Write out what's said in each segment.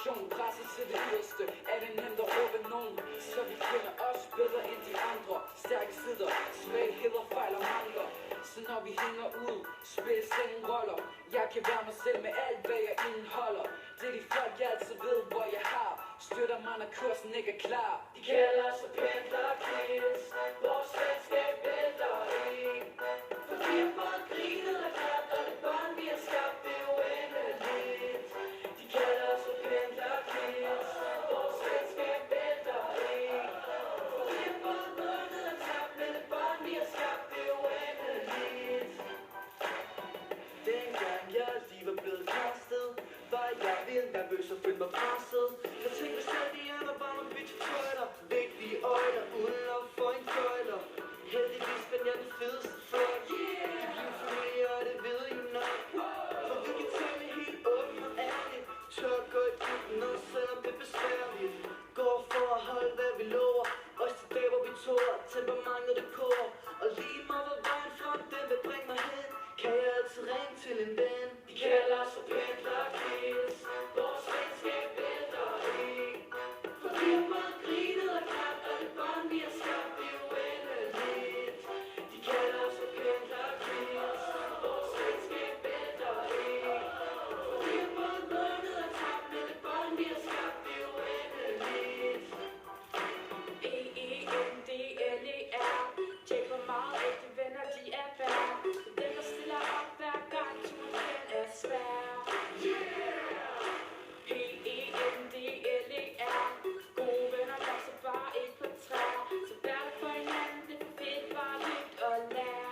Motivation presset til det yderste. Er det nemt at råbe nogen, så vi kender os bedre end de andre. Stærke sider, svagheder, fejl og mangler. Så når vi hænger ud, spilles ingen roller. Jeg kan være mig selv med alt, hvad jeg indeholder. Det er de folk, jeg altid ved, hvor jeg har. Støtter mig, når kursen ikke er klar. De kalder os for pendlerkids. Vores venskab vælter ind. For vi har både grinet og klapt, og det bånd vi har skabt, det er uendeligt. De kalder os for pendlerkids. Vores venskab vælter ind. For vi har både vundet og tabt, men det bånd vi har skabt, det er uendeligt. Dengang jeg lige var blevet kastet, var jeg vildt nervøs og følte mig presset. Jeg tænkte selv, de er bare nogle bitch fløjter. Vigtige øjler, uden at få en køjler. Heldigvis fandt jeg den fedeste fløjt. De blev familie, og det ved I nok. For vi kan tale helt åbent og ærligt. Tør gå i dybden, også selvom det er besværligt. Går for at holde, hvad vi lover. Også til dag, hvor vi tåler, temperamentet det koger. Og lige meget hvor vejen frem, den vil bringe mig hen. Kan jeg altid ringe til en ven. De kalder os for pendlerkids. Vores venskab vælter ind. For vi har både grinet og klapt, og det bånd vi har skabt, det er uendeligt. De kalder os for pendlerkids. Vores venskab vælter ind. For vi har både vundet og tabt, men det bånd vi har skabt, det er uendeligt. E-E-N-D-L-E-R. Tjek hvor meget ægte venner de er værd. Dem der stiller op hver gang turen den er svær. P-E-N-D-L-E-R. Gode venner vokser bare ikke på træer. Så vær det for hinanden, det er fedt, bare lyt og lær.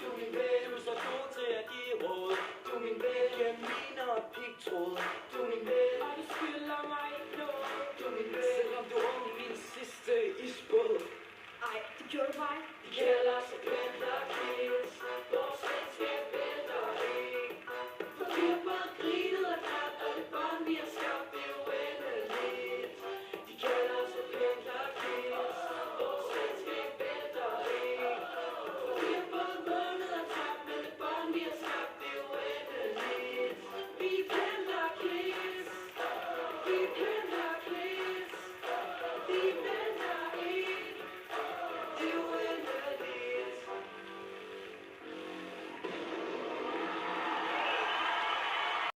Du min ven, du er så god til at give råd. Du min ven, gennem mine og pigtråd.